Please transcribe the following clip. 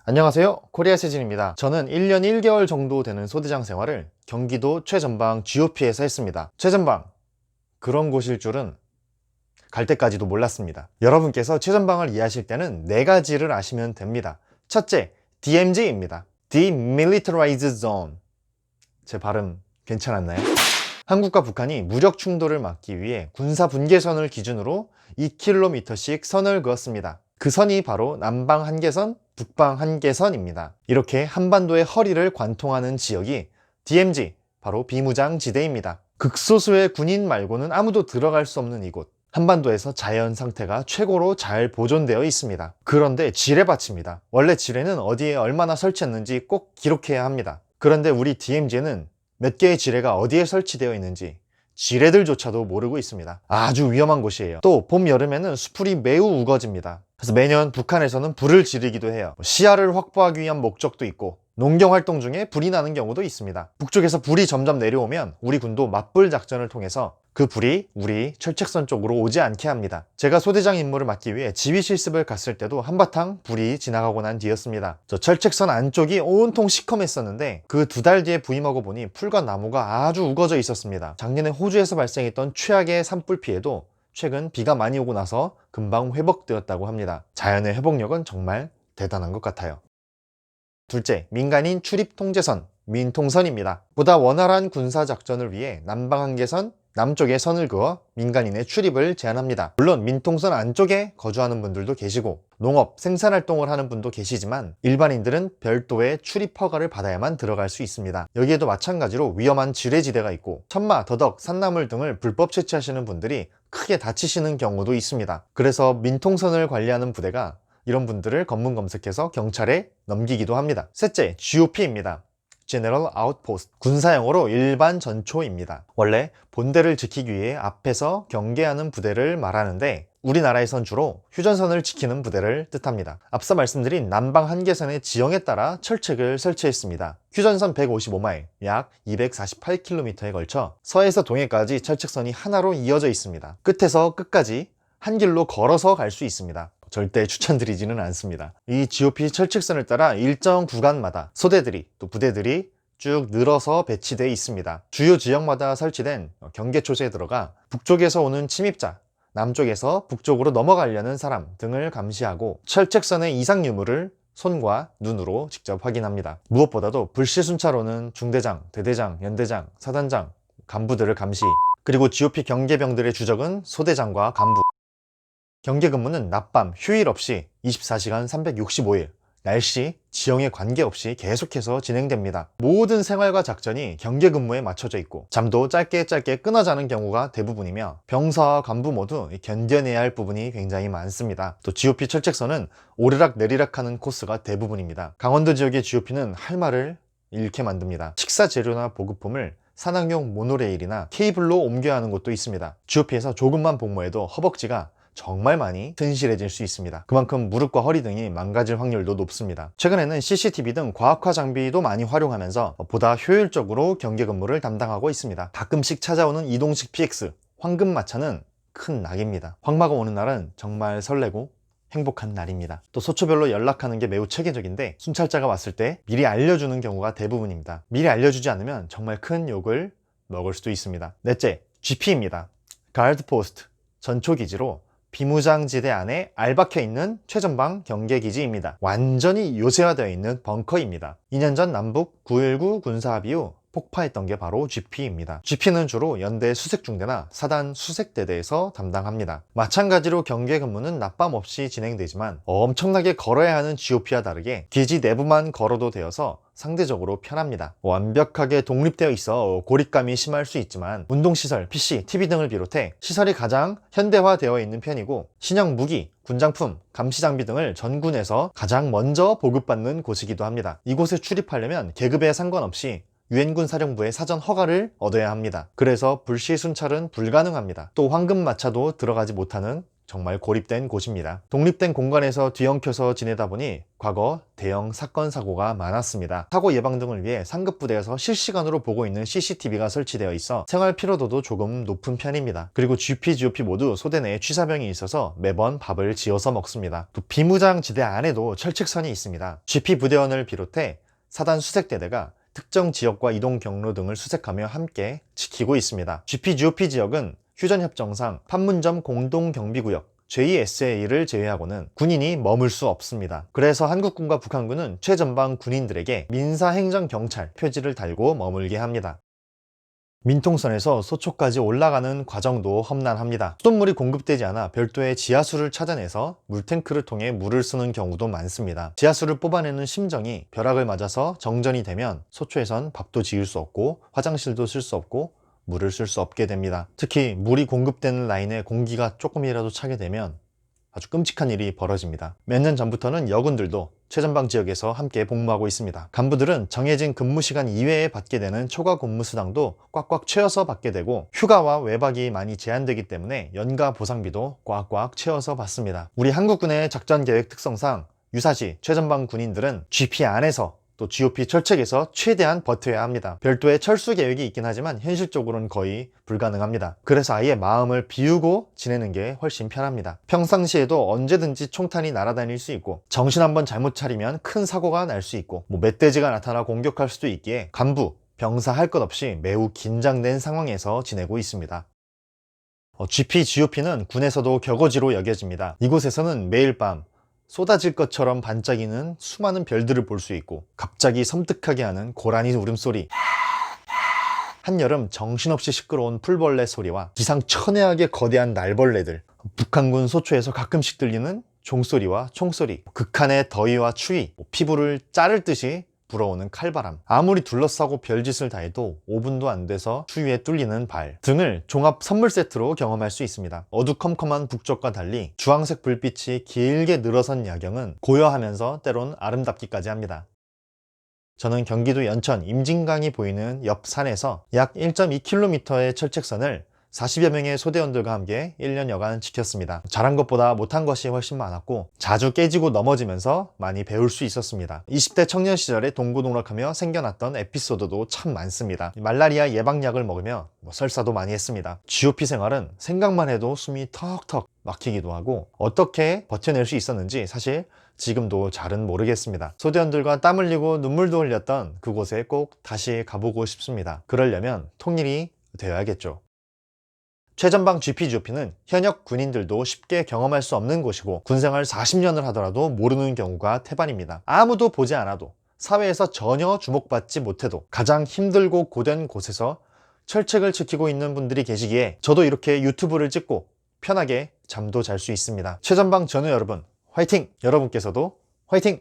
안녕하세요, 코리아세진입니다. 저는 1년 1개월 정도 되는 소대장 생활을 경기도 최전방 GOP에서 했습니다. 최전방, 그런 곳일 줄은 갈 때까지도 몰랐습니다. 여러분께서 최전방을 이해하실 때는 4가지를 아시면 됩니다. 첫째, DMZ입니다. Demilitarized Zone. 제 발음 괜찮았나요? 한국과 북한이 무력 충돌을 막기 위해 군사 분계선을 기준으로 2km씩 선을 그었습니다. 그 선이 바로 남방 한계선, 북방 한계선입니다. 이렇게 한반도의 허리를 관통하는 지역이 DMZ, 바로 비무장지대입니다. 극소수의 군인 말고는 아무도 들어갈 수 없는 이곳. 한반도에서 자연 상태가 최고로 잘 보존되어 있습니다. 그런데 지뢰밭입니다. 원래 지뢰는 어디에 얼마나 설치했는지 꼭 기록해야 합니다. 그런데 우리 DMZ는 몇 개의 지뢰가 어디에 설치되어 있는지 지뢰들조차도 모르고 있습니다. 아주 위험한 곳이에요. 또 봄, 여름에는 수풀이 매우 우거집니다. 그래서 매년 북한에서는 불을 지르기도 해요. 시야를 확보하기 위한 목적도 있고 농경 활동 중에 불이 나는 경우도 있습니다. 북쪽에서 불이 점점 내려오면 우리 군도 맞불 작전을 통해서 그 불이 우리 철책선 쪽으로 오지 않게 합니다. 제가 소대장 임무를 맡기 위해 지휘 실습을 갔을 때도 한바탕 불이 지나가고 난 뒤였습니다. 저 철책선 안쪽이 온통 시커맸었는데 그 2달 뒤에 부임하고 보니 풀과 나무가 아주 우거져 있었습니다. 작년에 호주에서 발생했던 최악의 산불 피해도 최근 비가 많이 오고 나서 금방 회복되었다고 합니다. 자연의 회복력은 정말 대단한 것 같아요. 둘째, 민간인 출입 통제선, 민통선입니다. 보다 원활한 군사작전을 위해 남방 한계선, 남쪽에 선을 그어 민간인의 출입을 제한합니다. 물론 민통선 안쪽에 거주하는 분들도 계시고 농업, 생산활동을 하는 분도 계시지만 일반인들은 별도의 출입 허가를 받아야만 들어갈 수 있습니다. 여기에도 마찬가지로 위험한 지뢰지대가 있고 천마, 더덕, 산나물 등을 불법 채취하시는 분들이 크게 다치시는 경우도 있습니다. 그래서 민통선을 관리하는 부대가 이런 분들을 검문 검색해서 경찰에 넘기기도 합니다. 셋째, GOP입니다. General Outpost, 군사용어로 일반 전초입니다. 원래 본대를 지키기 위해 앞에서 경계하는 부대를 말하는데 우리나라에선 주로 휴전선을 지키는 부대를 뜻합니다. 앞서 말씀드린 남방 한계선의 지형에 따라 철책을 설치했습니다. 휴전선 155마일, 약 248km에 걸쳐 서에서 동해까지 철책선이 하나로 이어져 있습니다. 끝에서 끝까지 한 길로 걸어서 갈 수 있습니다. 절대 추천드리지는 않습니다. 이 GOP 철책선을 따라 일정 구간마다 소대들이 또 부대들이 쭉 늘어서 배치되어 있습니다. 주요 지역마다 설치된 경계초소에 들어가 북쪽에서 오는 침입자, 남쪽에서 북쪽으로 넘어가려는 사람 등을 감시하고 철책선의 이상 유무를 손과 눈으로 직접 확인합니다. 무엇보다도 불시순차로는 중대장, 대대장, 연대장, 사단장, 간부들을 감시, 그리고 GOP 경계병들의 주적은 소대장과 간부. 경계 근무는 낮밤 휴일 없이 24시간 365일 날씨, 지형에 관계없이 계속해서 진행됩니다. 모든 생활과 작전이 경계 근무에 맞춰져 있고 잠도 짧게 끊어 자는 경우가 대부분이며 병사와 간부 모두 견뎌내야 할 부분이 굉장히 많습니다. 또 GOP 철책선은 오르락 내리락하는 코스가 대부분입니다. 강원도 지역의 GOP는 할 말을 잃게 만듭니다. 식사 재료나 보급품을 산악용 모노레일이나 케이블로 옮겨야 하는 곳도 있습니다. GOP에서 조금만 복무해도 허벅지가 정말 많이 튼실해질 수 있습니다. 그만큼 무릎과 허리 등이 망가질 확률도 높습니다. 최근에는 CCTV 등 과학화 장비도 많이 활용하면서 보다 효율적으로 경계 근무를 담당하고 있습니다. 가끔씩 찾아오는 이동식 PX, 황금마차는 큰 낙입니다. 황마가 오는 날은 정말 설레고 행복한 날입니다. 또 소초별로 연락하는 게 매우 체계적인데 순찰자가 왔을 때 미리 알려주는 경우가 대부분입니다. 미리 알려주지 않으면 정말 큰 욕을 먹을 수도 있습니다. 넷째, GP입니다. 가드 포스트, 전초기지로 비무장지대 안에 알박혀 있는 최전방 경계기지입니다. 완전히 요새화되어 있는 벙커입니다. 2년 전 남북 9.19 군사합의 후 폭파했던 게 바로 GP입니다. GP는 주로 연대 수색중대나 사단 수색대대에서 담당합니다. 마찬가지로 경계 근무는 낮밤 없이 진행되지만 엄청나게 걸어야 하는 GOP와 다르게 기지 내부만 걸어도 되어서 상대적으로 편합니다. 완벽하게 독립되어 있어 고립감이 심할 수 있지만 운동시설, PC, TV 등을 비롯해 시설이 가장 현대화되어 있는 편이고 신형 무기, 군장품, 감시장비 등을 전군에서 가장 먼저 보급받는 곳이기도 합니다. 이곳에 출입하려면 계급에 상관없이 유엔군 사령부의 사전 허가를 얻어야 합니다. 그래서 불시 순찰은 불가능합니다. 또 황금마차도 들어가지 못하는 정말 고립된 곳입니다. 독립된 공간에서 뒤엉켜서 지내다 보니 과거 대형 사건 사고가 많았습니다. 사고 예방 등을 위해 상급부대에서 실시간으로 보고 있는 CCTV가 설치되어 있어 생활 피로도도 조금 높은 편입니다. 그리고 GP, GOP 모두 소대 내에 취사병이 있어서 매번 밥을 지어서 먹습니다. 또 비무장지대 안에도 철책선이 있습니다. GP 부대원을 비롯해 사단 수색대대가 특정 지역과 이동 경로 등을 수색하며 함께 지키고 있습니다. GP, GOP 지역은 휴전협정상 판문점 공동경비구역 JSA를 제외하고는 군인이 머물 수 없습니다. 그래서 한국군과 북한군은 최전방 군인들에게 민사행정경찰 표지를 달고 머물게 합니다. 민통선에서 소초까지 올라가는 과정도 험난합니다. 수돗물이 공급되지 않아 별도의 지하수를 찾아내서 물탱크를 통해 물을 쓰는 경우도 많습니다. 지하수를 뽑아내는 심정이 벼락을 맞아서 정전이 되면 소초에선 밥도 지을 수 없고 화장실도 쓸 수 없고 물을 쓸 수 없게 됩니다. 특히 물이 공급되는 라인에 공기가 조금이라도 차게 되면 아주 끔찍한 일이 벌어집니다. 몇 년 전부터는 여군들도 최전방 지역에서 함께 복무하고 있습니다. 간부들은 정해진 근무 시간 이외에 받게 되는 초과 근무 수당도 꽉꽉 채워서 받게 되고 휴가와 외박이 많이 제한되기 때문에 연가 보상비도 꽉꽉 채워서 받습니다. 우리 한국군의 작전 계획 특성상 유사시 최전방 군인들은 GP 안에서 또 GOP 철책에서 최대한 버텨야 합니다. 별도의 철수 계획이 있긴 하지만 현실적으로는 거의 불가능합니다. 그래서 아예 마음을 비우고 지내는 게 훨씬 편합니다. 평상시에도 언제든지 총탄이 날아다닐 수 있고 정신 한번 잘못 차리면 큰 사고가 날 수 있고 멧돼지가 나타나 공격할 수도 있기에 간부, 병사 할 것 없이 매우 긴장된 상황에서 지내고 있습니다. GP, GOP는 군에서도 격오지로 여겨집니다. 이곳에서는 매일 밤 쏟아질 것처럼 반짝이는 수많은 별들을 볼 수 있고 갑자기 섬뜩하게 하는 고라니 울음소리, 한여름 정신없이 시끄러운 풀벌레 소리와 기상천외하게 거대한 날벌레들, 북한군 소초에서 가끔씩 들리는 종소리와 총소리, 극한의 더위와 추위, 피부를 자를 듯이 불어오는 칼바람, 아무리 둘러싸고 별짓을 다해도 5분도 안 돼서 추위에 뚫리는 발 등을 종합 선물 세트로 경험할 수 있습니다. 어두컴컴한 북쪽과 달리 주황색 불빛이 길게 늘어선 야경은 고요하면서 때론 아름답기까지 합니다. 저는 경기도 연천 임진강이 보이는 옆 산에서 약 1.2km의 철책선을 40여 명의 소대원들과 함께 1년여간 지켰습니다. 잘한 것보다 못한 것이 훨씬 많았고 자주 깨지고 넘어지면서 많이 배울 수 있었습니다. 20대 청년 시절에 동고동락하며 생겨났던 에피소드도 참 많습니다. 말라리아 예방약을 먹으며 설사도 많이 했습니다. GOP 생활은 생각만 해도 숨이 턱턱 막히기도 하고 어떻게 버텨낼 수 있었는지 사실 지금도 잘은 모르겠습니다. 소대원들과 땀 흘리고 눈물도 흘렸던 그곳에 꼭 다시 가보고 싶습니다. 그러려면 통일이 되어야겠죠. 최전방 GP, GOP는 현역 군인들도 쉽게 경험할 수 없는 곳이고 군생활 40년을 하더라도 모르는 경우가 태반입니다. 아무도 보지 않아도 사회에서 전혀 주목받지 못해도 가장 힘들고 고된 곳에서 철책을 지키고 있는 분들이 계시기에 저도 이렇게 유튜브를 찍고 편하게 잠도 잘 수 있습니다. 최전방 전우 여러분 화이팅! 여러분께서도 화이팅!